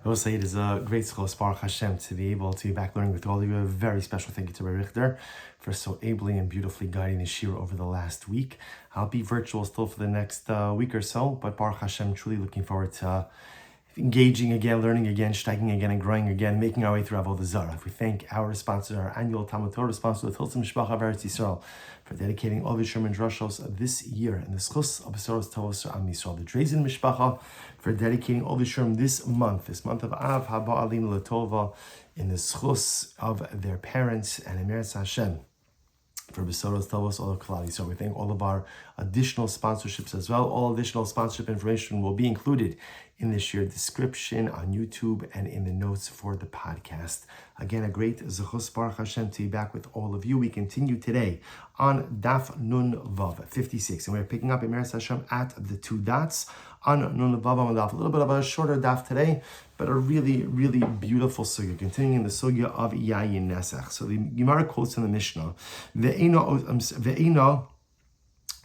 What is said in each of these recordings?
I will say it is a great schos, Baruch Hashem, to be able to be back learning with all of you. A very special thank you to Rabbi Richter for so ably and beautifully guiding the Shira over the last week. I'll be virtual still for the next week or so, but Baruch Hashem, truly looking forward to engaging again, learning again, steigen again, and growing again, making our way through Avoda Zara. We thank our sponsor, our annual Talmud Torah sponsor, the Hilton Mishpacha of Eretz Yisrael, for dedicating all the Sherman Drushos this year, and the Schus of Besoros Tovos Am Yisrael, the Drezen Mishpacha, for dedicating all the Sherman this month of Av Haba Alim Latova, in the Schus of their parents, and Emeretz Hashem, for Besoros Tovos all of Kalali. So we thank all of our additional sponsorships as well. All additional sponsorship information will be included in this year's description on YouTube and in the notes for the podcast. Again, a great Zechus Baruch Hashem to be back with all of you. We continue today on Daf Nun Vav 56, and we're picking up Emeretz Hashem at the two dots on Nun Vav Amud Daf. A little bit of a shorter daf today, but a really, really beautiful sugya, continuing the sugya of Yayin Nesach. So the Gemara quotes in the Mishnah, Ve'ino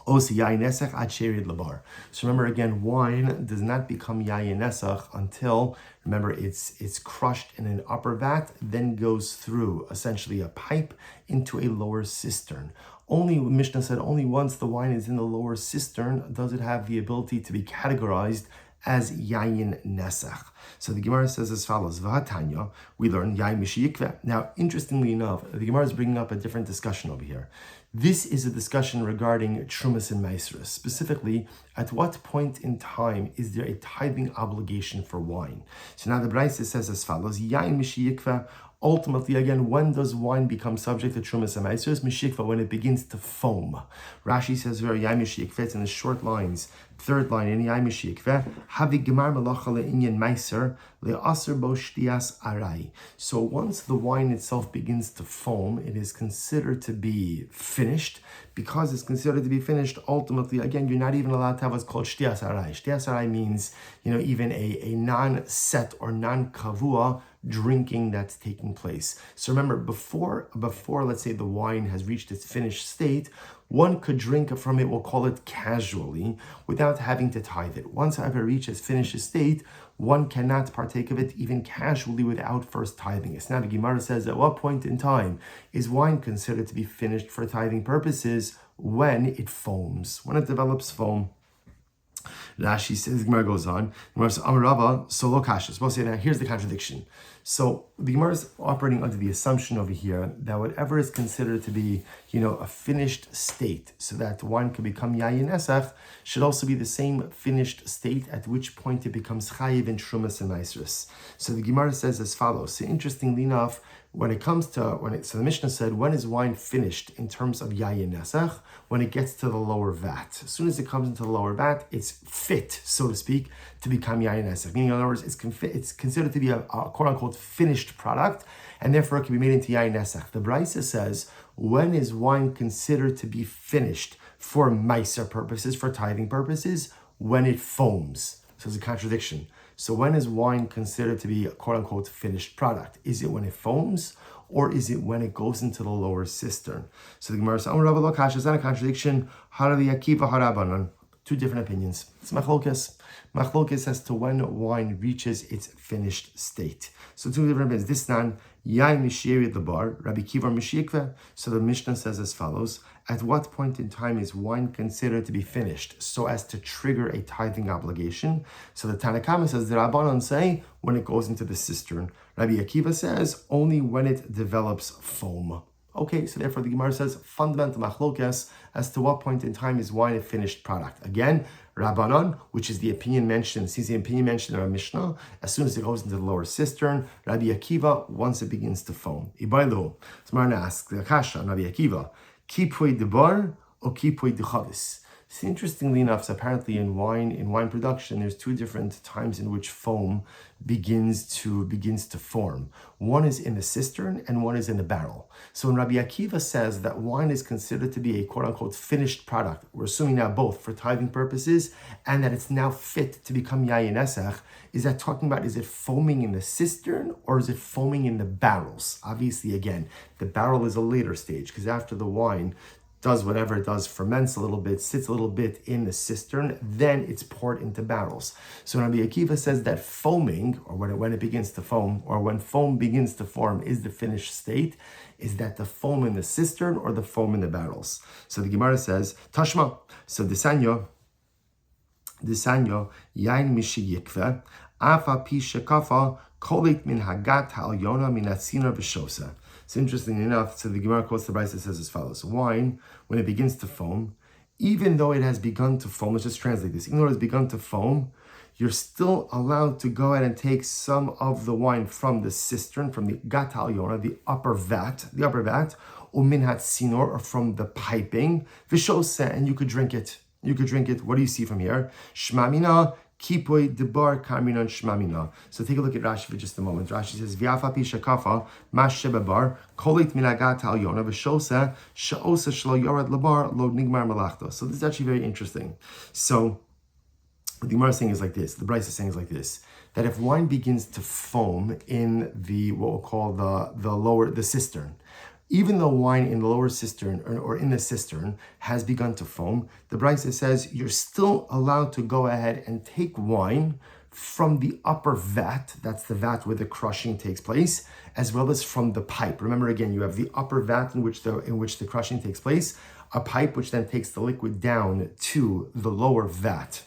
Os Yayin Nesach ad sherid labar. So remember again, wine does not become Yayin Nesach until, remember, it's crushed in an upper vat, then goes through essentially a pipe into a lower cistern. Only, Mishnah said, only once the wine is in the lower cistern does it have the ability to be categorized as Yayin Nesach. So the Gemara says as follows, V'hatanya, we learn Yayin Mishiyikveh. Now, interestingly enough, the Gemara is bringing up a different discussion over here. This is a discussion regarding Trumas and Maasros. Specifically, at what point in time is there a tithing obligation for wine? So now the Brayse says as follows, Yayin Mishiyikveh. Ultimately, again, when does wine become subject to Trumas and Maasros? Mishikva, when it begins to foam. Rashi says very Yayin Mishikva, it's in the short lines. Third line in Yayin Mishikva, Havi Gemar Melacha le'inyan Maiser le'aser bo shtias arai. So once the wine itself begins to foam, it is considered to be finished. Because it's considered to be finished, ultimately, again, you're not even allowed to have what's called shtias arai. Shtias arai means, even a non-set or non-kavua drinking that's taking place. So remember, before let's say the wine has reached its finished state, one could drink from it, we'll call it casually, without having to tithe it. Once however it reaches finished state, one cannot partake of it even casually without first tithing it. Now the Gemara says, at what point in time is wine considered to be finished for tithing purposes? When it foams, when it develops foam. Rashi says, the Gemara goes on, Gemara says, Amarava, solo kashas. We'll say now, here's the contradiction. So the Gemara is operating under the assumption over here that whatever is considered to be, a finished state, so that wine can become Yayin Nesach, should also be the same finished state at which point it becomes Chayiv in Trumas and Maasros. So the Gemara says as follows. So interestingly enough, when it comes to, so the Mishnah said, when is wine finished in terms of Yayin Nesach? When it gets to the lower vat. As soon as it comes into the lower vat, it's fit, so to speak, to become Yayin Nesach. Meaning, in other words, it's considered to be a quote-unquote finished product, and therefore it can be made into Yayin Nesach. The Brayse says, when is wine considered to be finished for Meiser purposes, for tithing purposes? When it foams. So it's a contradiction. So when is wine considered to be a quote-unquote finished product? Is it when it foams, or is it when it goes into the lower cistern? So the Gemara says, is that a contradiction? Two different opinions. It's machlokes. Machlokes as to when wine reaches its finished state. So two different opinions. This nan, Yayin Mishiyeri the bar, Rabbi Kiva Mishiyikve. So the Mishnah says as follows, at what point in time is wine considered to be finished so as to trigger a tithing obligation? So the Tanakama says, the Rabbanon say, when it goes into the cistern. Rabbi Akiva says, only when it develops foam. Okay, so therefore the Gemara says, fundamental machlokes as to what point in time is wine a finished product. Again, Rabbanon, which is the opinion mentioned, sees the opinion mentioned in our Mishnah, as soon as it goes into the lower cistern. Rabbi Akiva, once it begins to foam. Ibailu. So Marna asks, the Kasha, Rabbi Akiva, kipui debar or kipui dechavis? So interestingly enough, so apparently in wine production, there's two different times in which foam begins to form. One is in the cistern and one is in the barrel. So when Rabbi Akiva says that wine is considered to be a quote-unquote finished product, we're assuming now both for tithing purposes and that it's now fit to become Yayin Nesach, is that talking about, is it foaming in the cistern or is it foaming in the barrels? Obviously, again, the barrel is a later stage because after the wine does whatever it does, ferments a little bit, sits a little bit in the cistern, then it's poured into barrels. So Rabbi Akiva says that foaming, or when it begins to foam, or when foam begins to form is the finished state, is that the foam in the cistern or the foam in the barrels. So the Gemara says, Tashma, so Disanyo, yain mishiyikve, afa pi shekafa, kolit min hagat ha'alyona min atzina v'shosa. It's interesting enough, so the Gemara quotes the Brisa that says as follows: wine, when it begins to foam, even though it has begun to foam, let's just translate this, even though it has begun to foam, you're still allowed to go ahead and take some of the wine from the cistern, from the gat ha'alyona, the upper vat, umin hatzinor, or from the piping, v'shosa, and you could drink it. You could drink it. What do you see from here? Shmamina, kipoy debar karminan shmamina. So take a look at Rashi for just a moment. Rashi says, V'afapi shakafa, mash shebabar, kolit minagat al yona, v'shosa, sha'osa shlo yorad labar, lo nigmar malachto. So this is actually very interesting. So what the Gemara is saying is like this. The Brisa is saying is like this: that if wine begins to foam in the what we'll call the cistern, even though wine in the lower cistern or in the cistern has begun to foam, the Brisa says you're still allowed to go ahead and take wine from the upper vat, that's the vat where the crushing takes place, as well as from the pipe. Remember again, you have the upper vat in which the crushing takes place, a pipe which then takes the liquid down to the lower vat,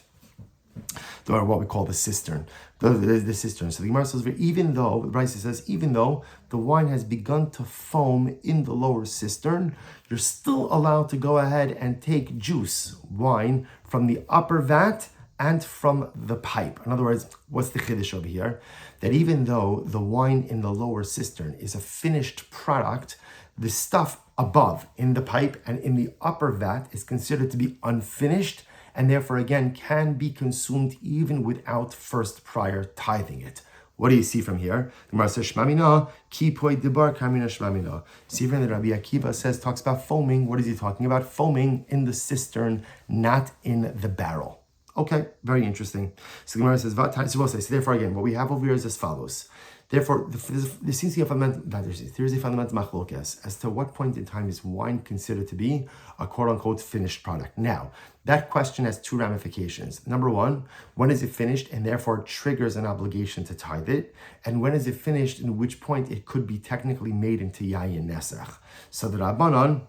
or what we call the cistern. The cistern. So the Gemara says, even though, the Brisa says, even though the wine has begun to foam in the lower cistern, you're still allowed to go ahead and take juice, wine, from the upper vat and from the pipe. In other words, what's the chiddush over here? That even though the wine in the lower cistern is a finished product, the stuff above in the pipe and in the upper vat is considered to be unfinished, and therefore, again, can be consumed even without first prior tithing it. What do you see from here? The Gemara says, Shmamina, ki poi debar kamina shmamina. See from the Rabbi Akiva says, talks about foaming. What is he talking about? Foaming in the cistern, not in the barrel. Okay, very interesting. So the Gemara says, so therefore, again, what we have over here is as follows. Therefore, there seems to be a fundamental machlokas as to what point in time is wine considered to be a quote-unquote finished product. Now, that question has two ramifications. Number one, when is it finished and therefore triggers an obligation to tithe it? And when is it finished, in which point it could be technically made into yayin nesach? So the Rabbanan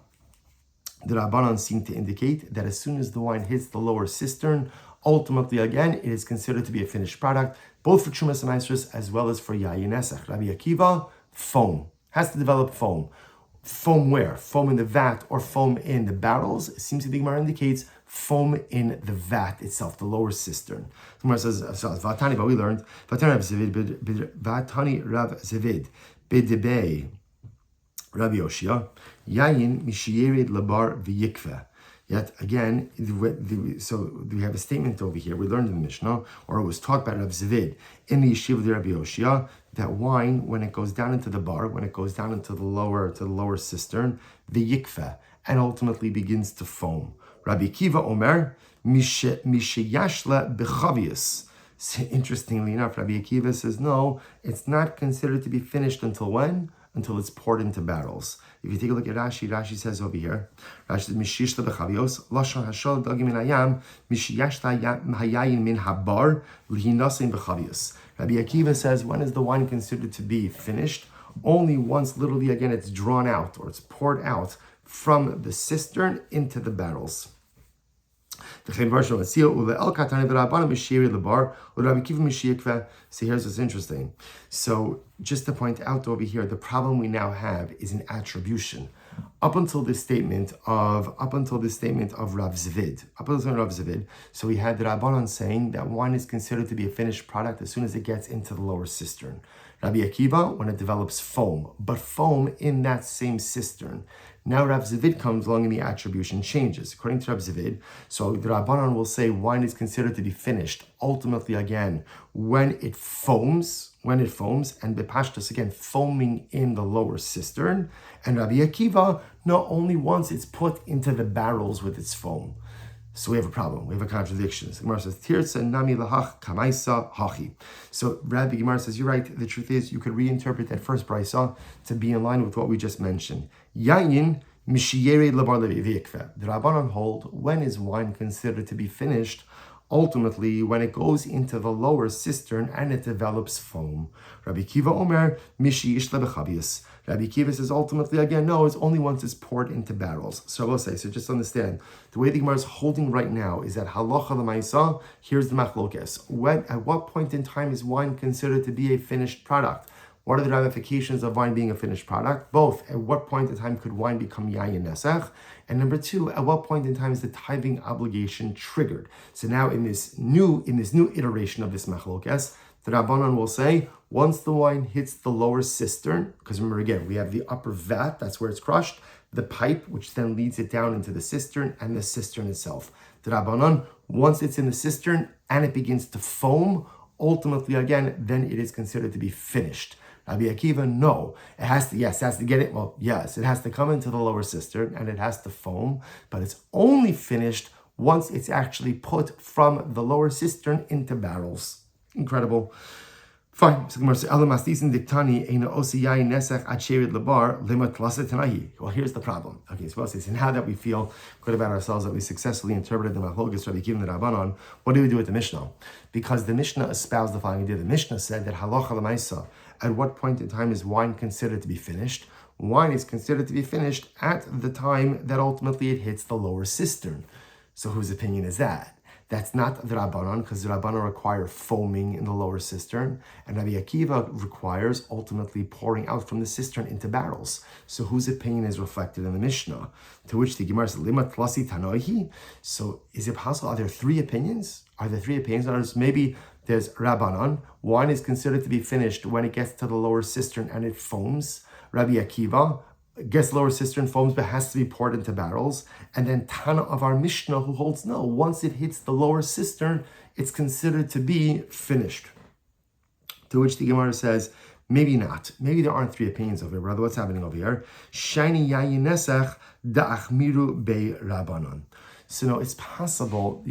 seem to indicate that as soon as the wine hits the lower cistern, ultimately, again, it is considered to be a finished product, both for Trumas and Maestros as well as for Yayin Nesach. Rabbi Akiva, foam. Has to develop foam. Foam where? Foam in the vat or foam in the barrels? It seems to be, Gemara indicates, foam in the vat itself, the lower cistern. Gemara says, Vatani, but we learned, Vatani Rav Zevid, Bidibei, Rabbi Yoshia, Yayin Mishiyerid Labar V'yikveh. Yet again, so we have a statement over here. We learned in the Mishnah, or it was taught by Rav Zevid in the Yeshiva of Rabbi Yoshia, that wine, when it goes down into the bar, when it goes down into the lower cistern, the yikfeh, and ultimately begins to foam. Rabbi Kiva Omer, mishayashla bechavius. Interestingly enough, Rabbi Akiva says, no, it's not considered to be finished until when? Until it's poured into barrels. If you take a look at Rashi, Rashi says over here, Rashi says, Mishishla bechavios, lashon hashol dagim min hayam, mishiyashla hayayin min habar, lihinasin bechavios. Rabbi Akiva says, when is the wine considered to be finished? Only once, literally, again, it's drawn out, or it's poured out from the cistern into the barrels. So here's what's interesting. So just to point out over here, the problem we now have is an attribution. Up until this statement of Rav Zvid, so we had the Rabbanan saying that wine is considered to be a finished product as soon as it gets into the lower cistern. Rabbi Akiva, when it develops foam, but foam in that same cistern. Now Rav Zvid comes along and the attribution changes. According to Rav Zvid, so the Rabbanan will say wine is considered to be finished, ultimately again, when it foams, and bepashtus, again, foaming in the lower cistern. And Rabbi Akiva, not only once it's put into the barrels with its foam. So we have a problem. We have a contradiction. So Gemara says, Tirtza nami lahach kamaisa hachi. So Rabbi Gemara says, you're right. The truth is, you could reinterpret that first brisa to be in line with what we just mentioned. Yayin Mishiyere lebar levikve. The Rabbanan hold, when is wine considered to be finished? Ultimately, when it goes into the lower cistern and it develops foam. Rabbi Kiva Omer, Mishi Ishla Bechavius. Rabbi Kiva says ultimately, again, no, it's only once it's poured into barrels. So I will say, so just understand, the way the Gemara is holding right now is that halacha l'maisa, here's the machlokes. At what point in time is wine considered to be a finished product? What are the ramifications of wine being a finished product? Both, at what point in time could wine become yayin nesach? And number two, at what point in time is the tithing obligation triggered? So now in this new iteration of this machlokes, the Rabbanan will say, once the wine hits the lower cistern, because remember again, we have the upper vat, that's where it's crushed, the pipe, which then leads it down into the cistern, and the cistern itself. The Rabbanan, once it's in the cistern and it begins to foam, ultimately again, then it is considered to be finished. Rabbi Akiva, no. It has to get it. Well, yes, it has to come into the lower cistern and it has to foam, but it's only finished once it's actually put from the lower cistern into barrels. Incredible. Fine. Well, here's the problem. Okay, so and now that we feel good about ourselves, that we successfully interpreted the Machlokes Rabbi Kiva and the Rabbanon, what do we do with the Mishnah? Because the Mishnah espoused the following idea. The Mishnah said that halacha l'maisa, at what point in time is wine considered to be finished? Wine is considered to be finished at the time that ultimately it hits the lower cistern. So whose opinion is that? That's not the Rabbanon, because the Rabbanon require foaming in the lower cistern, and Rabbi Akiva requires ultimately pouring out from the cistern into barrels. So whose opinion is reflected in the Mishnah? To which the Gemara says, Lima tlasi tanoihi. So is it possible? Are there three opinions? Maybe there's Rabbanon. Wine is considered to be finished when it gets to the lower cistern and it foams. Rabbi Akiva gets lower cistern, foams, but has to be poured into barrels. And then Tana of our Mishnah, who holds no, once it hits the lower cistern, it's considered to be finished. To which the Gemara says, maybe not. Maybe there aren't three opinions over here. Brother, what's happening over here? Shiny yayin nesach da'achmiru be Rabbanon. So no, it's possible,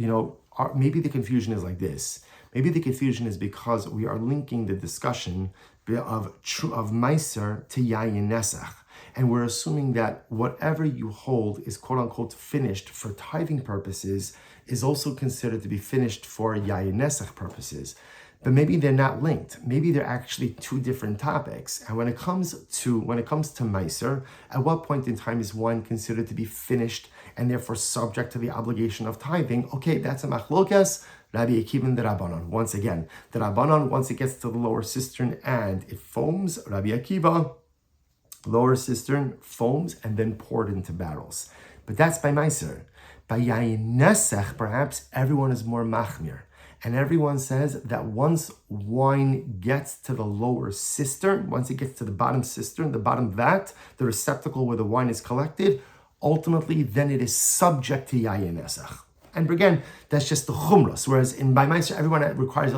maybe the confusion is like this. Maybe the confusion is because we are linking the discussion of Meiser to Yayin Nesach. And we're assuming that whatever you hold is quote-unquote finished for tithing purposes is also considered to be finished for Yayin Nesach purposes. But maybe they're not linked. Maybe they're actually two different topics. And when it comes to Meiser, at what point in time is wine considered to be finished and therefore subject to the obligation of tithing? Okay, that's a machlokes. Rabbi Akiva and the Rabbanon. Once again, the Rabbanon, once it gets to the lower cistern and it foams, Rabbi Akiva, lower cistern, foams, and then poured into barrels. But that's by Meiser. By Yayin Nesach, perhaps everyone is more machmir. And everyone says that once wine gets to the lower cistern, once it gets to the bottom cistern, the bottom vat, the receptacle where the wine is collected, ultimately then it is subject to Yayin Nesach. And again, that's just the chumras. Whereas by Meiser, everyone requires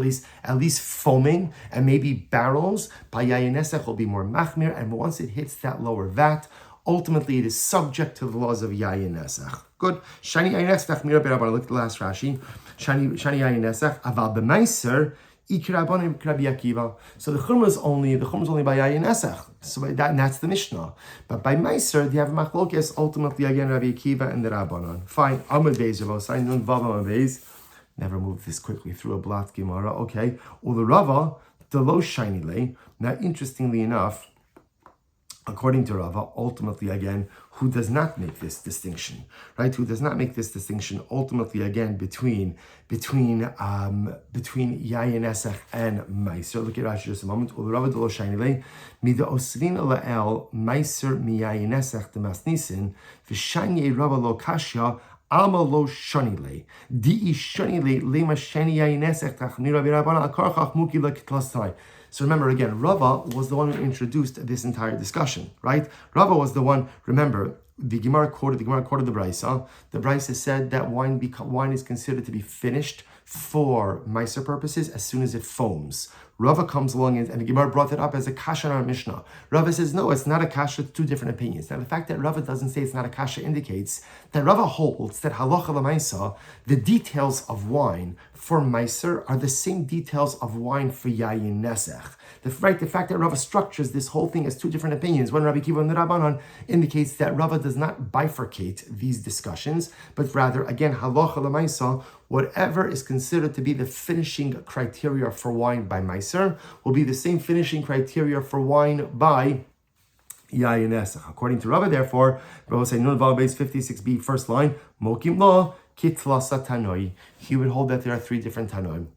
at least foaming and maybe barrels. By Yayin Nesach will be more machmir, and once it hits that lower vat, ultimately it is subject to the laws of Yayin Nesach. Good. Shani Yayin Nesach. Look at the last Rashi. Shani Yayin Nesach. Aval b'Meiser. So the chumra is only by Yayin Nesach. So that's the Mishnah. But by Meiser, they have machlokes ultimately again Rabbi Akiva and the Rabbanon. Fine. Amud Beis Rava. Sign on Vav Amud Beis. Never move this quickly through a blot Gemara. Okay. Ul Rava the lo shiny lay. Now, interestingly enough, according to Rava, ultimately again, who does not make this distinction, right? Who does not make this distinction ultimately again between Yayin Nesach and Meiser. Look at Rashi just a moment. Rava de lo shiny lay. Mida osrin la'el Meiser mi Yayin Nesach de masnisin v'shanye Rava lo kashya. Alma lo shanile. Di shanile lema shani Yayin Nesach tachmira b'Rabbanan akarchach muki lekitlastai. So remember again, Rava was the one who introduced this entire discussion, right? Rava was the one. Remember, the Gemara quoted the Brisa. The Brisa said that wine is considered to be finished for Meiser purposes as soon as it foams. Rava comes along and the Gemara brought it up as a kasha in our Mishnah. Rava says, no, it's not a kasha, it's two different opinions. Now, the fact that Rava doesn't say it's not a kasha indicates that Rava holds that halacha l'maisa, the details of wine for meiser are the same details of wine for yayin nesech. The fact that Rava structures this whole thing as two different opinions, one Rabbi Kiva and the Rabbanon, indicates that Rava does not bifurcate these discussions, but rather, again, halacha l'maisa, whatever is considered to be the finishing criteria for wine by meiser will be the same finishing criteria for wine by yayin nesech. According to Rava, therefore, Rava will say, Nun Vav Beis 56b, first line, Mokim Lo, Kitlasa Tanoi. He would hold that there are three different Tanoim.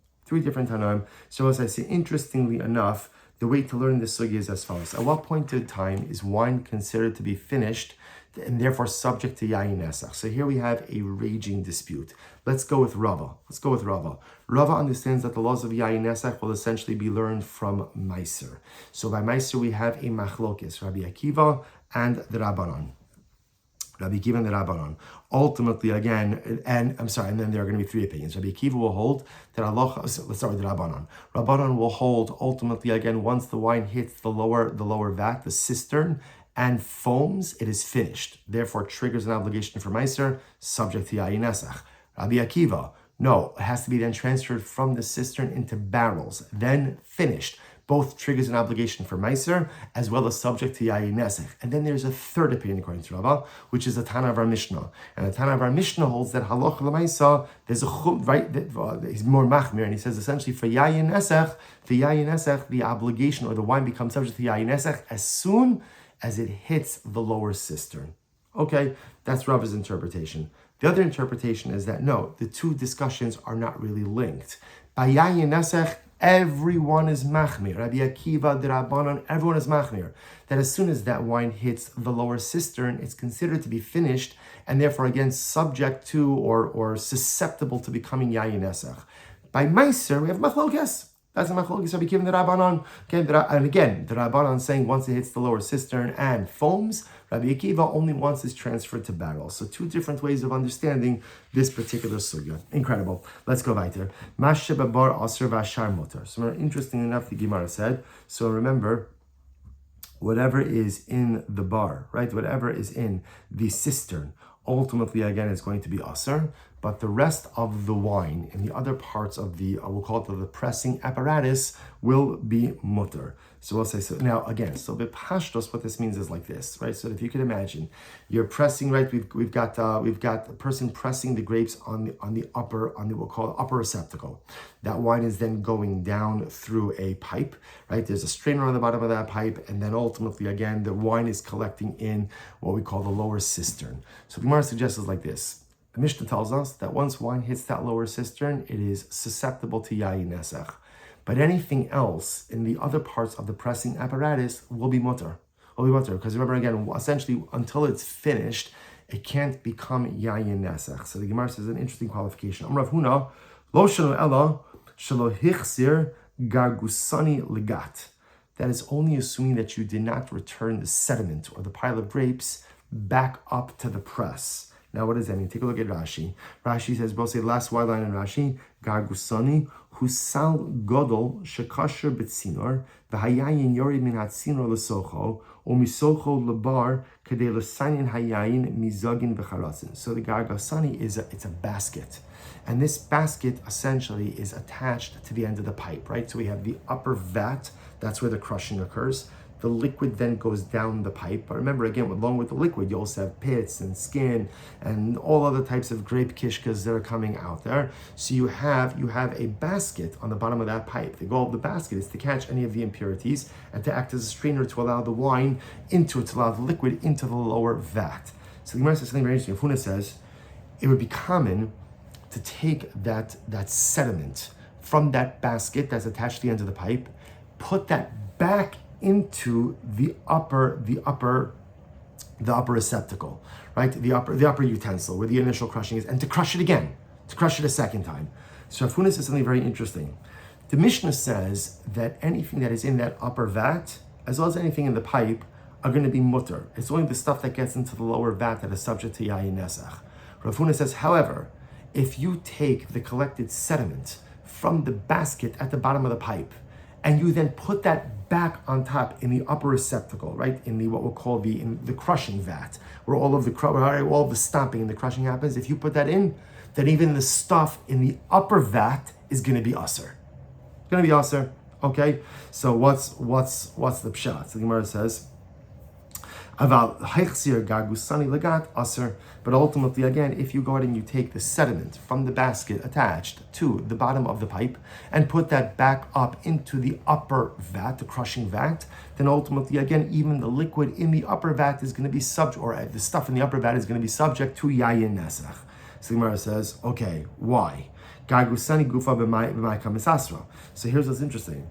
So as I say, interestingly enough, the way to learn this sugya is as follows. At what point in time is wine considered to be finished and therefore subject to yayin nesach? So here we have a raging dispute. Let's go with Rava. Rava understands that the laws of yayin nesach will essentially be learned from meiser. So by meiser we have a machlokes, Rabbi Akiva and the Rabbanon. Ultimately, again, and then there are going to be three opinions. Rabbi Akiva will hold that Allah. Let's start with the Rabbanon. Rabbanon will hold ultimately, again, once the wine hits the lower vat, the cistern, and foams, it is finished. Therefore, triggers an obligation for meiser, subject to yayin nesach. Rabbi Akiva, no, it has to be then transferred from the cistern into barrels, then finished. Both triggers an obligation for meiser as well as subject to yayin nesech. And then there's a third opinion according to Rava, which is the Tana of our Mishnah. And the Tana of our Mishnah holds that halacha l'maisa, there's a chum, right? He's more machmir, and he says essentially for yayin nesech, the obligation or the wine becomes subject to yayin nesech as soon as it hits the lower cistern. Okay, that's Rava's interpretation. The other interpretation is that no, the two discussions are not really linked. By yayin nesech, everyone is machmir. Rabbi Akiva, the Rabbanon, everyone is machmir. That as soon as that wine hits the lower cistern, it's considered to be finished and therefore again subject to or susceptible to becoming yayin nesach. By meiser, we have machlokes. That's a machlokes Rabbi Akiva and the Rabbanon. Okay, and again, the Rabbanon saying once it hits the lower cistern and foams, Rabbi Akiva only once is transferred to barrels. So two different ways of understanding this particular sugya. Incredible. Let's go weiter. Mashe babar aser v'ashar motar. So interesting enough, the Gemara said. So remember, whatever is in the bar, right? Whatever is in the cistern, ultimately again is going to be aser. But the rest of the wine and the other parts of the, we'll call it the pressing apparatus, will be mutter. So we'll say, so now again, so b'pashtos, what this means is like this, right? So if you can imagine, you're pressing, right? We've got a person pressing the grapes on the upper, we'll call it upper receptacle. That wine is then going down through a pipe, right? There's a strainer on the bottom of that pipe, and then ultimately again, the wine is collecting in what we call the lower cistern. So the Gemara suggests is like this. The Mishnah tells us that once wine hits that lower cistern, it is susceptible to yayin nesach. But anything else in the other parts of the pressing apparatus will be mutter. Because remember again, essentially until it's finished, it can't become yayin nesach. So the Gemara says an interesting qualification. Amrav Huna, lo shelo ella shelo hichsir gargusani legat. That is only assuming that you did not return the sediment or the pile of grapes back up to the press. Now, what does that mean? Take a look at Rashi. Rashi says, both say last white line in Rashi, Gargusani, Husal Godol, Shekasher Betzinor, Vahayayin Yori min Hatzinor Lesocho, or Misocho Lebar, Kade Lesanin Hayayin, Mizogin Vecharatzin. So the Gargusani it's a basket. And this basket essentially is attached to the end of the pipe, right? So we have the upper vat, that's where the crushing occurs. The liquid then goes down the pipe. But remember, again, along with the liquid, you also have pits and skin and all other types of grape kishkas that are coming out there. So you have a basket on the bottom of that pipe. The goal of the basket is to catch any of the impurities and to act as a strainer to allow the wine to allow the liquid into the lower vat. So the Gemara says something very interesting. Huna says, it would be common to take that sediment from that basket that's attached to the end of the pipe, put that back into the upper receptacle, right? The upper utensil where the initial crushing is, and to crush it again, to crush it a second time. So Rav Huna says something very interesting. The Mishnah says that anything that is in that upper vat, as well as anything in the pipe, are going to be mutter. It's only the stuff that gets into the lower vat that is subject to yayin nesach. Rav Huna says, however, if you take the collected sediment from the basket at the bottom of the pipe and you then put that back on top in the upper receptacle, right? In the what we'll call in the crushing vat, where all of the stomping and the crushing happens. If you put that in, then even the stuff in the upper vat is going to be usher. Going to be usher. Okay. So what's the pshat? So the Gemara says, but ultimately, again, if you go ahead and you take the sediment from the basket attached to the bottom of the pipe and put that back up into the upper vat, the crushing vat, then ultimately, again, even the liquid in the upper vat is going to be subject, or the stuff in the upper vat is going to be subject to yayin nesach. So the Gemara says, okay, why? So here's what's interesting.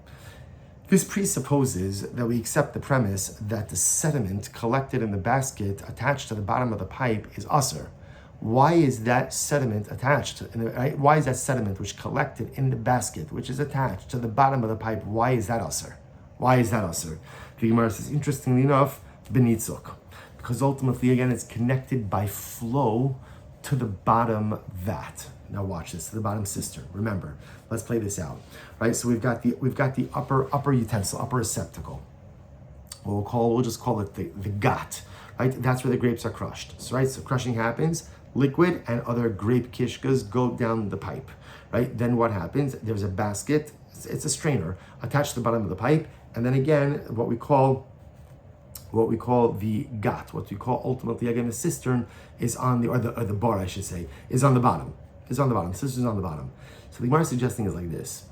This presupposes that we accept the premise that the sediment collected in the basket attached to the bottom of the pipe is usher. Why is that sediment attached? Why is that sediment which collected in the basket, which is attached to the bottom of the pipe, why is that usher? Why is that usher? The Gemara says, interestingly enough, benitzuk. Because ultimately, again, it's connected by flow to the bottom vat. Now watch this, to the bottom cistern. Remember, let's play this out, right? So we've got the upper utensil, upper receptacle. We'll just call it the gat, right? That's where the grapes are crushed. So right, so crushing happens, liquid and other grape kishkas go down the pipe, right? Then what happens? There's a basket, it's a strainer attached to the bottom of the pipe, and then again, what we call the gat, what we call ultimately again the cistern is on the bar, I should say, is on the bottom. Cisterns on the bottom. So the Gemara is suggesting is like this.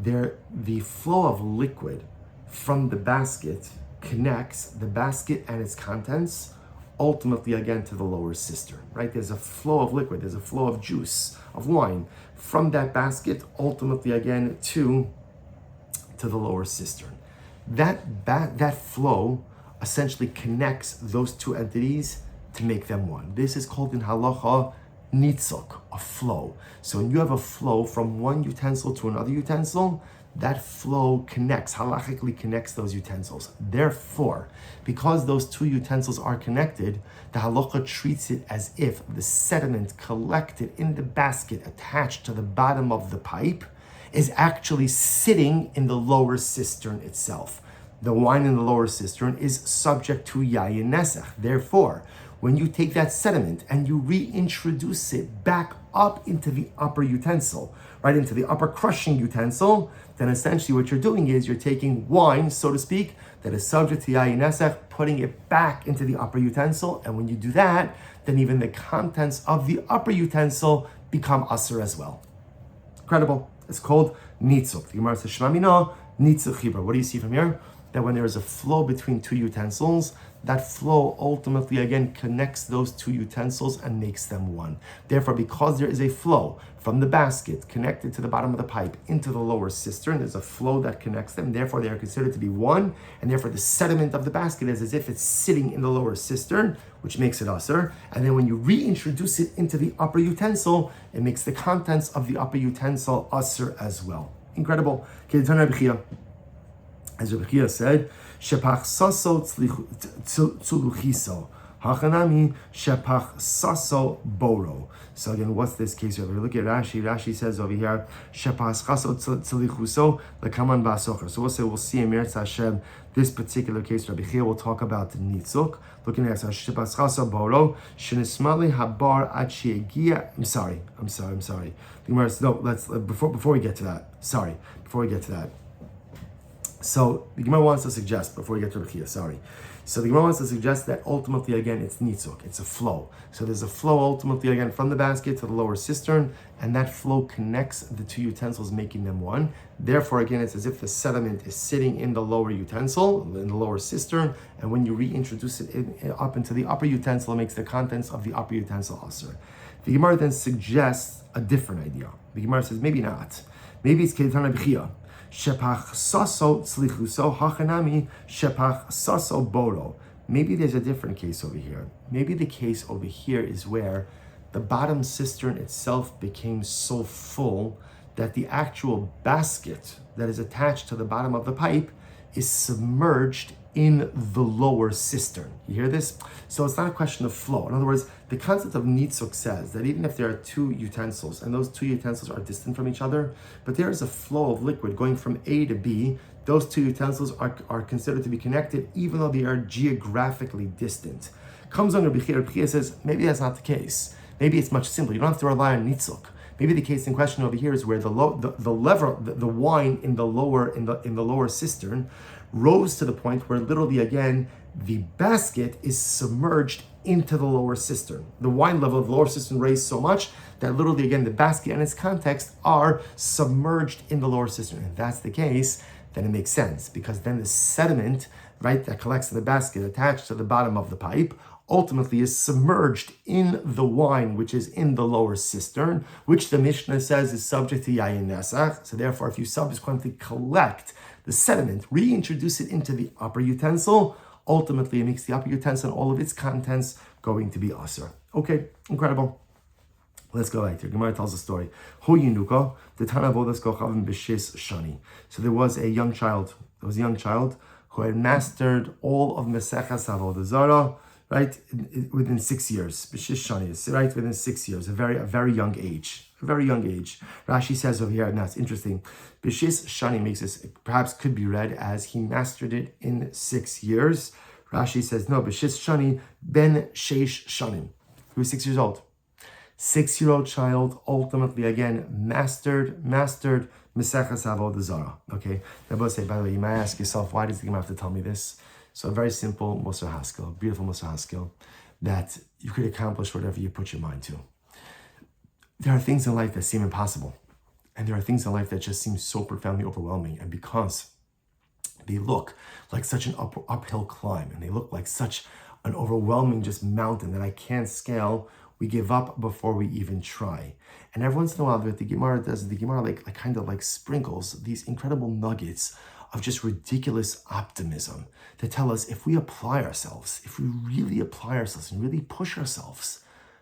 The flow of liquid from the basket connects the basket and its contents ultimately again to the lower cistern, right? There's a flow of liquid, there's a flow of juice, of wine from that basket ultimately again to the lower cistern. That flow essentially connects those two entities to make them one. This is called in halacha nitzuk, a flow. So when you have a flow from one utensil to another utensil, that flow halachically connects those utensils. Therefore, because those two utensils are connected, the halacha treats it as if the sediment collected in the basket attached to the bottom of the pipe is actually sitting in the lower cistern itself. The wine in the lower cistern is subject to yayin nesach. Therefore, when you take that sediment and you reintroduce it back up into the upper utensil, right, into the upper crushing utensil, then essentially what you're doing is you're taking wine, so to speak, that is subject to yayin nesach, putting it back into the upper utensil, and when you do that, then even the contents of the upper utensil become aser as well. Incredible. It's called nitzuk. The Gemara says, Shmamina, nitzuk chibra. What do you see from here? That when there is a flow between two utensils, that flow ultimately again connects those two utensils and makes them one. Therefore, because there is a flow from the basket connected to the bottom of the pipe into the lower cistern, there's a flow that connects them. Therefore, they are considered to be one, and therefore the sediment of the basket is as if it's sitting in the lower cistern, which makes it aser. And then when you reintroduce it into the upper utensil, it makes the contents of the upper utensil aser as well. Incredible. As Rabbi Shmuel said, Shepach saso tzuluchiso, hachanami shepach saso boro. So again, what's this case over here? Look at Rashi. Rashi says over here, Shepach saso tzuluchiso lekaman basocher. So we'll see in Meretz Hashem this particular case. Rabbi Shmuel will talk about the nitzuk. Looking at Shepach saso boro, shenismali habar ad sheegia. I'm sorry. Before we get to that. So the Gemara wants to suggest, before we get to Rechiya, So the Gemara wants to suggest that ultimately, again, it's nitzuk, it's a flow. So there's a flow ultimately, again, from the basket to the lower cistern, and that flow connects the two utensils, making them one. Therefore, again, it's as if the sediment is sitting in the lower utensil, in the lower cistern, and when you reintroduce it up into the upper utensil, it makes the contents of the upper utensil aser. The Gemara then suggests a different idea. The Gemara says, maybe not. Maybe it's Kedetana B'chia. Shepach saso tzlichuso hachanami shepach saso boro. Maybe there's a different case over here. Maybe the case over here is where the bottom cistern itself became so full that the actual basket that is attached to the bottom of the pipe is submerged in the lower cistern. You hear this? So it's not a question of flow. In other words, the concept of nitzuk says that even if there are two utensils and those two utensils are distant from each other, but there is a flow of liquid going from A to B, those two utensils are considered to be connected, even though they are geographically distant. Comes on Rabbi Chia says, maybe that's not the case. Maybe it's much simpler. You don't have to rely on nitzuk. Maybe the case in question over here is where the wine in the lower cistern rose to the point where literally again the basket is submerged into the lower cistern. The wine level of the lower cistern raised so much that literally again the basket and its context are submerged in the lower cistern. If that's the case, then it makes sense, because then the sediment, right, that collects in the basket attached to the bottom of the pipe ultimately is submerged in the wine which is in the lower cistern, which the Mishnah says is subject to yayin nesach. So therefore, if you subsequently collect the sediment, reintroduce it into the upper utensil, ultimately it makes the upper utensil and all of its contents going to be asur. Okay, incredible. Let's go right here. Gemara tells a story. Hu yinuka, the Tana Avodas kochavim b'shis shani. So there was a young child. Who had mastered all of Mesechas Avoda Zara, right, within 6 years. B'shis shani, right, within 6 years, a very young age. Rashi says over here, now it's interesting. B'shis shani makes this, perhaps could be read as he mastered it in 6 years. Rashi says, no, b'shis shani ben sheish shanim. He was 6 years old. 6-year-old child ultimately again mastered Mesechas Avoda Zara. Okay, now both say, by the way, you might ask yourself, why does the Gemara have to tell me this? So a very simple Musar Haskell, beautiful Musar Haskell, that you could accomplish whatever you put your mind to. There are things in life that seem impossible, and there are things in life that just seem so profoundly overwhelming, and because they look like such an uphill climb, and they look like such an overwhelming just mountain that I can't scale, we give up before we even try. And every once in a while, what the Gemara does, the Gemara like kind of like sprinkles these incredible nuggets of just ridiculous optimism that tell us if we apply ourselves, if we really apply ourselves and really push ourselves,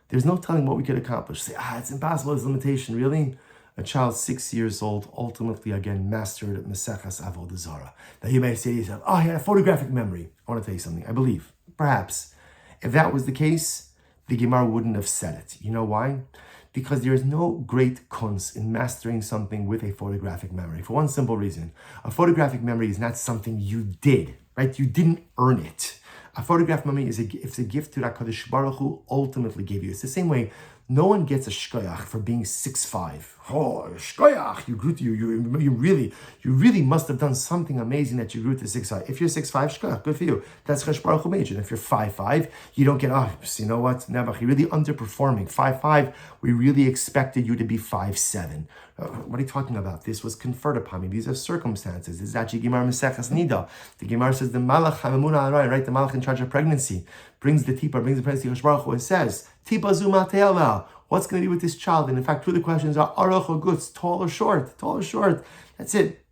there's no telling what we could accomplish. Say, it's impossible, it's limitation. Really? A child 6 years old ultimately again mastered Mesechas Avoda Zara. Now you may say to yourself, he had a photographic memory. I want to tell you something. I believe, perhaps, if that was the case, the Gemara wouldn't have said it. You know why? Because there is no great kunz in mastering something with a photographic memory. For one simple reason. A photographic memory is not something you did, right? You didn't earn it. A photographic memory is a gift to HaKadosh Baruch Hu ultimately gave you. It's the same way no one gets a shkoyach for being 6'5". Oh, shkoyach, you grew to you really must have done something amazing that you grew to 6'5". If you're 6'5", shkoyach, good for you. That's Kadosh Baruch Hu made you. And if you're 5'5", you don't get, you know what, Nebuch, you're really underperforming. 5'5", we really expected you to be 5'7". What are you talking about? This was conferred upon me. These are circumstances. This is actually Gemara Mesechas Nida. The Gemara says the Malach Hamamuna Arai, right? The Malach in charge of pregnancy brings the pregnancy to Kadosh Baruch Hu and says, Tipa Zuma Te'ela. What's going to be with this child? And in fact, two of the questions are Aruch or Gutz, tall or short? Tall or short? That's it.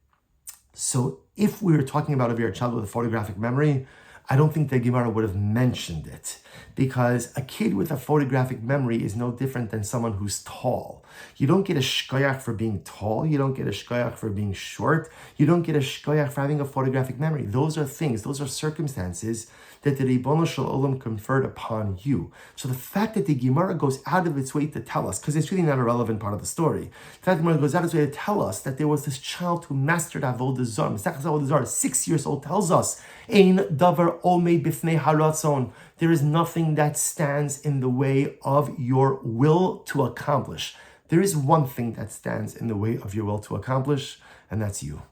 So if we were talking about a child with a photographic memory, I don't think the Gemara would have mentioned it, because a kid with a photographic memory is no different than someone who's tall. You don't get a shkoyach for being tall. You don't get a shkoyach for being short. You don't get a shkoyach for having a photographic memory. Those are things, those are circumstances that the Ribono Shel Olam conferred upon you. So the fact that the Gemara goes out of its way to tell us, because it's really not a relevant part of the story, the fact that the Gemara goes out of its way to tell us that there was this child who mastered Avoda Zara, Mesechas Avoda Zara, 6 years old, tells us, Ein davar omed bifnei haratzon. There is nothing that stands in the way of your will to accomplish. There is one thing that stands in the way of your will to accomplish, and that's you.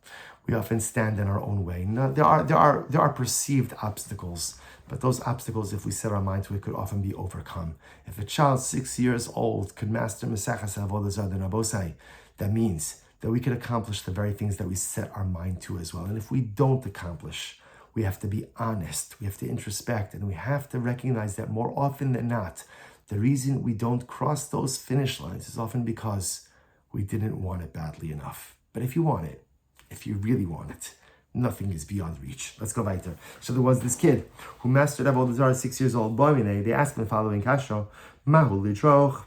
We often stand in our own way. Now, there are perceived obstacles, but those obstacles, if we set our mind to it, could often be overcome. If a child 6 years old could master Mesechas Avoda Zara Abosai, that means that we could accomplish the very things that we set our mind to as well. And if we don't accomplish, we have to be honest, we have to introspect, and we have to recognize that more often than not, the reason we don't cross those finish lines is often because we didn't want it badly enough. But if you want it, if you really want it, nothing is beyond reach. Let's go weiter. So there was this kid who mastered Avoda Zara, 6 years old. They asked him the following kasha, Mahu lidroch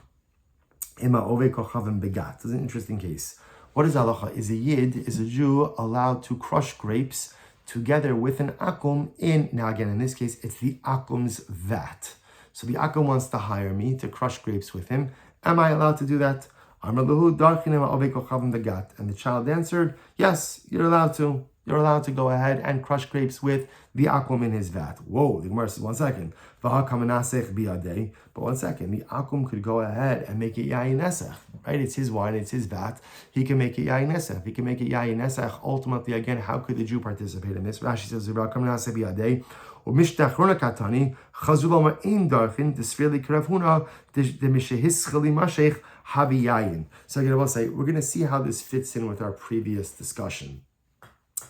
ima ove kochavim begat. This is an interesting case. What is halacha? Is a Jew allowed to crush grapes together with an akum now again, in this case, it's the akum's vat. So the akum wants to hire me to crush grapes with him. Am I allowed to do that? And the child answered, yes, you're allowed to. you're allowed to go ahead and crush grapes with the akum in his vat. Whoa, the Gemara says, 1 second. But 1 second, the akum could go ahead and make it yayin nesach, right? It's his wine, it's his vat. He can make it yayin nesach. He can make it yayin nesach. Ultimately, again, how could the Jew participate in this? Rashi says, so again, I will say, we're going to see how this fits in with our previous discussion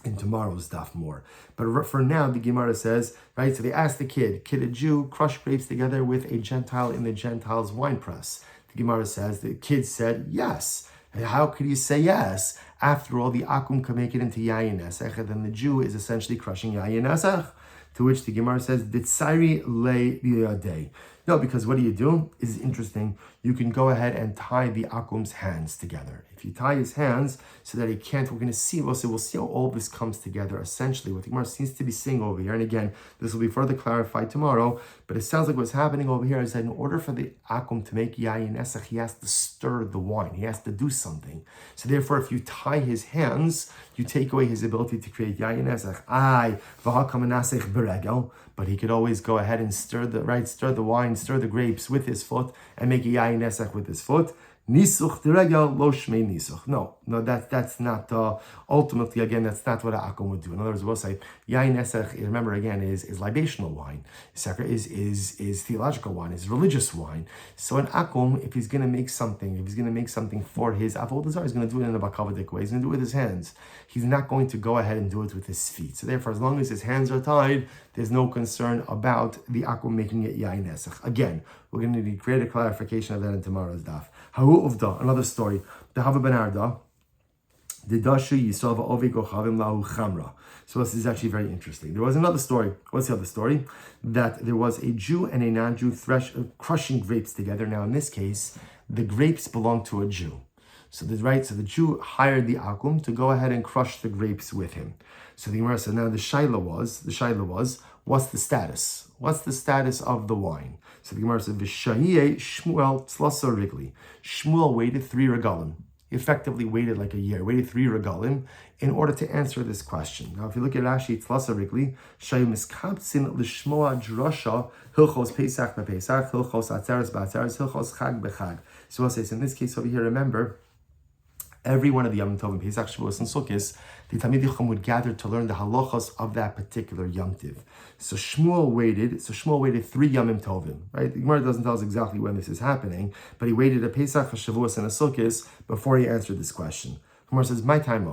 in tomorrow's daf more. But for now, the Gemara says, right, so they asked the kid, a Jew, crush grapes together with a Gentile in the Gentile's wine press. The Gemara says, the kid said, yes. And how could you say yes? After all, the akum can make it into yayin nesach, and then the Jew is essentially crushing yayin nesach. To which the Gemara says, Ditsari le biyadei. No, because what do? Is interesting. You can go ahead and tie the akum's hands together. If you tie his hands so that he can't, we're going to see, we'll see how all this comes together. Essentially, what the Gemara seems to be saying over here, and again, this will be further clarified tomorrow, but it sounds like what's happening over here is that in order for the akum to make yayin nesach, he has to stir the wine. He has to do something. So therefore, if you tie his hands, you take away his ability to create yayin nesach. But he could always go ahead and stir the wine, stir the grapes with his foot, and make a yayin nesach with his foot. Nisuch deregel lo shmei nisuch. No, that's not. Ultimately, again, that's not what an akum would do. In other words, we'll say yayin nesach. Remember, again, is libational wine. Sefer is theological wine, is religious wine. So an akum, if he's going to make something for his avoda Zara, he's going to do it in a bakavadik way. He's going to do it with his hands. He's not going to go ahead and do it with his feet. So therefore, as long as his hands are tied, there's no concern about the akum making it yayin nesach. Again, we're going to need greater clarification of that in tomorrow's daf. Uvda, another story. The Hava ben Arda, the Dashu Yisava Ovi Kochavim Lahu Chamra. So this is actually very interesting. There was another story. What's the other story? That there was a Jew and a non-Jew crushing grapes together. Now, in this case, the grapes belonged to a Jew. So the Jew hired the akum to go ahead and crush the grapes with him. So the Gemara said, now the shaila was, what's the status? What's the status of the wine? So the Gemara said, V'shahiyeh Shmuel tzlasa rigli. Shmuel waited 3 regalim. He effectively waited like a year, waited 3 regalim in order to answer this question. Now, if you look at Rashi, tzlasa rigli, shayu miskaptzin l'shmoa drasha, hilchos pesach b'pesach, hilchos atzeres b'atzeres, hilchos chag b'chag. So I'll say, so in this case over here, remember, every one of the Yom Tovim, Pesach, Shavuos, and Sukkos, the Talmid Chacham would gather to learn the halachos of that particular Yom Tiv. So Shmuel waited 3 Yom Tovim, right? The Gemara doesn't tell us exactly when this is happening, but he waited a Pesach, a Shavuos, and a Sukkos before he answered this question. The Gemara says, my time,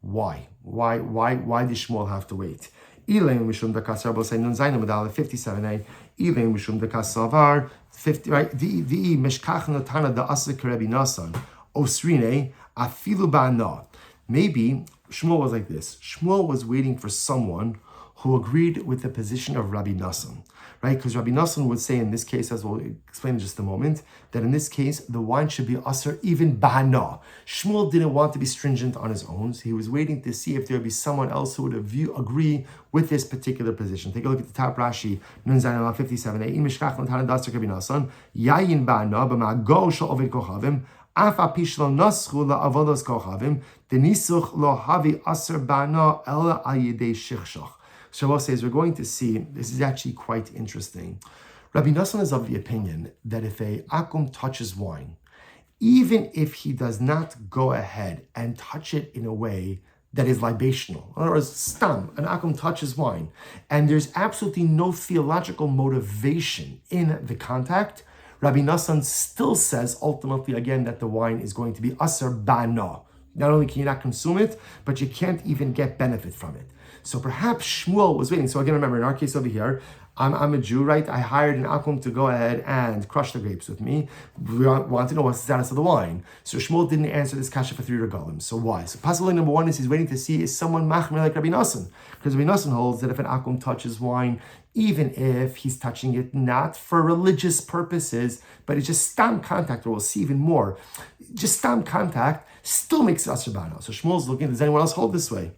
why? Why did Shmuel have to wait? Ilain mishum dakas Rabbi say nun zayin medal 57a. Ilain mishum dakas savar 50 right. The mishkach notana da asik Rabbi Nasan osrine afilu ba'na. Maybe Shmuel was like this. Shmuel was waiting for someone who agreed with the position of Rabbi Nasan, right? Because Rabbi Nasan would say in this case, as we'll explain in just a moment, that in this case, the wine should be asr even ba'na. Shmuel didn't want to be stringent on his own, so he was waiting to see if there would be someone else who would agree with this particular position. Take a look at the top Rashi, Nun Zayin 57. Yayin ba'na b'ma'go shel ovid kochavim. Afa pishlo naschu la avodas kochavim. Denisuch lo havi asr ba'na ela ayidei shichshach. Shavuot says we're going to see, this is actually quite interesting. Rabbi Nasan is of the opinion that if a akum touches wine, even if he does not go ahead and touch it in a way that is libational, in other words, stam, an akum touches wine, and there's absolutely no theological motivation in the contact, Rabbi Nasan still says ultimately again that the wine is going to be asr ba'na. Not only can you not consume it, but you can't even get benefit from it. So perhaps Shmuel was waiting. So again, remember, in our case over here, I'm a Jew, right? I hired an akum to go ahead and crush the grapes with me. We want to know what's the status of the wine. So Shmuel didn't answer this kasha for 3 regalim. So why? So possibility number 1 is he's waiting to see is someone machmir like Rabbi Nasan. Because Rabbi Nasan holds that if an akum touches wine, even if he's touching it not for religious purposes, but it's just stam contact, or we'll see even more, just stam contact still makes it asr ba'na. So Shmuel's looking, does anyone else hold this way?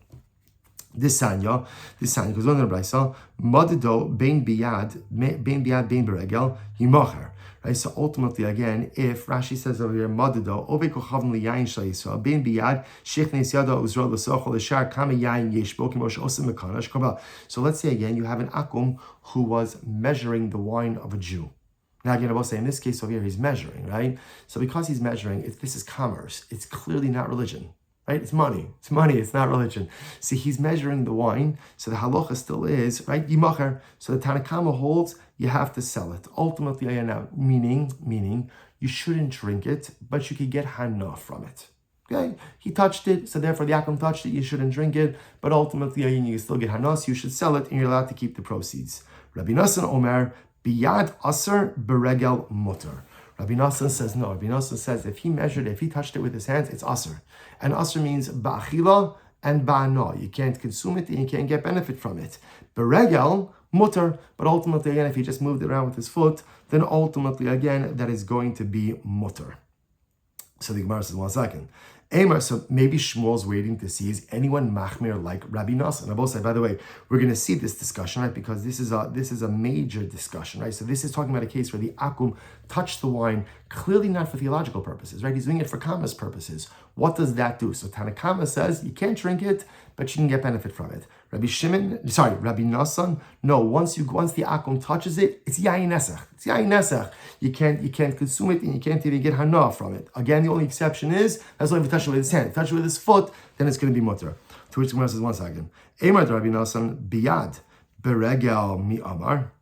This Sanya, because on the Brisa, Madido bein biyad bein beregel yimacher. Right. So ultimately, again, if Rashi says over here, Madido ove kochavim liyayin shayisrael bein biyad shechnes yada uzra l'sochol l'shar kama yayin yeshbo kimosh osim mekanash kabal. So let's say again, you have an akum who was measuring the wine of a Jew. Now again, I will say in this case over here, he's measuring, right? So because he's measuring, this is commerce. It's clearly not religion. Right? It's money. It's not religion. See, he's measuring the wine, so the halacha still is, right? Yimacher. So the Tanakama holds you have to sell it. Ultimately, meaning you shouldn't drink it, but you could get hana from it. Okay? He touched it, so therefore the akum touched it, you shouldn't drink it, but ultimately you still get hana, so you should sell it, and you're allowed to keep the proceeds. Rabbi Nassan Omer, biyad aser beregel mutter. Rabbi Nassan says no. Rabbi Nassan says if he touched it with his hands, it's aser. And aser means ba'achila and ba'ana. You can't consume it and you can't get benefit from it. Beregel, mutter, but ultimately again, if he just moved it around with his foot, then ultimately again, that is going to be mutter. So the Gemara says, 1 second. Amar, so maybe Shmuel's waiting to see is anyone machmir like Rabbi Nassan. I will say, by the way, we're going to see this discussion, right? Because this is a major discussion, right? So this is talking about a case where the akum touched the wine, clearly not for theological purposes, right? He's doing it for commerce purposes. What does that do? So Tanakama says you can't drink it, but you can get benefit from it. Rabbi Nassan, no, once the akum touches it, it's yayin nesach. It's yayin nesach. You can't consume it and you can't even get hana from it. Again, the only exception is that's only if you touch it with his hand. If you touch it with his foot, then it's going to be mutter. To which the Gemara says, 1 second. Emar Rabbi Nassan biyad beregel mi amar.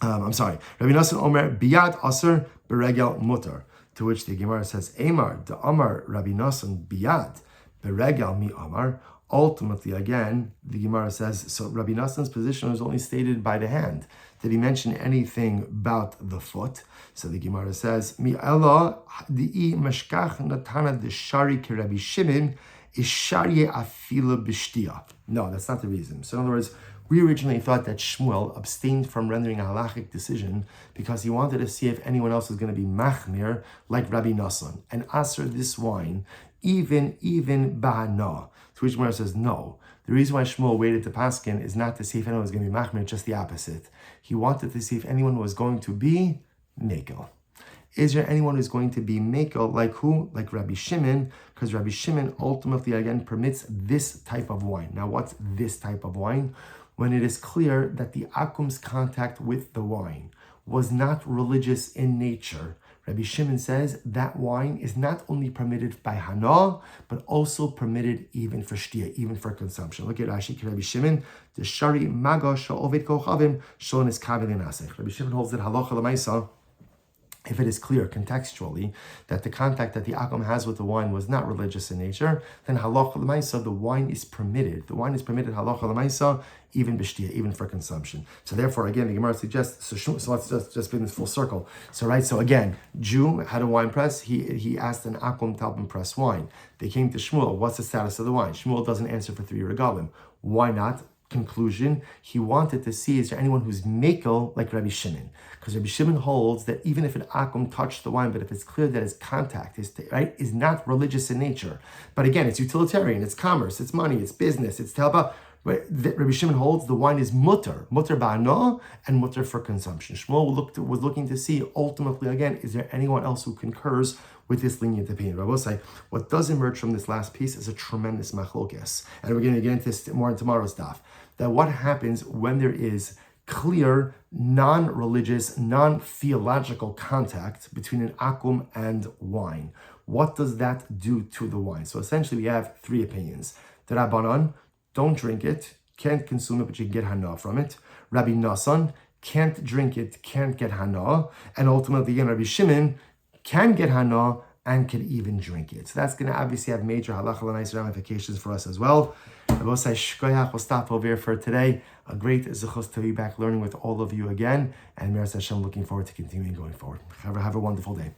Rabbi Nassan Omer biyad aser beregel mutter. To which the Gemara says, Emar the Amar Rabbi Nassan biyad beregel mi amar. Ultimately, again, the Gemara says, so Rabbi Nassan's position was only stated by the hand. Did he mention anything about the foot? So the Gemara says, Mi Allah di'i mashkach natana deshari ke Rabbi Shimon isharye afila b'shtia. No, that's not the reason. So in other words, we originally thought that Shmuel abstained from rendering a halachic decision because he wanted to see if anyone else was going to be machmir like Rabbi Nassan and aser this wine, even ba'ana. To which Gemara says, no. The reason why Shmuel waited to paskin is not to see if anyone was going to be machmir, just the opposite. He wanted to see if anyone was going to be mekel. Is there anyone who's going to be mekel like who? Like Rabbi Shimon, because Rabbi Shimon ultimately again permits this type of wine. Now what's this type of wine? When it is clear that the akum's contact with the wine was not religious in nature, Rabbi Shimon says that wine is not only permitted by hana, but also permitted even for shtia, even for consumption. Look at Rashi, Rabbi Shimon, the shari maga sha'ovet kochavim shon is kavel inasech. Rabbi Shimon holds that halacha l'maisa, if it is clear contextually that the contact that the akum has with the wine was not religious in nature, then halacha l'maisa, the wine is permitted. The wine is permitted halacha l'maisa, even b'shtia, even for consumption. So therefore, again, the Gemara suggests, so let's just bring this full circle. So again, Jew had a wine press, he asked an akum to help him press wine. They came to Shmuel, what's the status of the wine? Shmuel doesn't answer for 3 regalim. Why not? Conclusion, he wanted to see is there anyone who's mekel like Rabbi Shimon, because Rabbi Shimon holds that even if an akum touched the wine, but if it's clear that his contact is not religious in nature, but again it's utilitarian, it's commerce, it's money, it's business, it's to help out. Rabbi Shimon holds the wine is mutter ba'ana and mutter for consumption. Shmuel was looking to see ultimately again is there anyone else who concurs with this lenient opinion. Rabbi say what does emerge from this last piece is a tremendous machlokes, and we're going to get into this more in tomorrow's daf. That what happens when there is clear, non-religious, non-theological contact between an akum and wine. What does that do to the wine? So essentially we have 3 opinions. The Rabbanan, don't drink it, can't consume it, but you can get hana from it. Rabbi Nassan, can't drink it, can't get hana. And ultimately again, Rabbi Shimon can get hana and can even drink it. So that's going to obviously have major halacha l'maisa ramifications for us as well. I will say shkoyach, we'll stop over here for today. A great zechus to be back learning with all of you again. And Me'er Hashem, looking forward to continuing going forward. Have a wonderful day.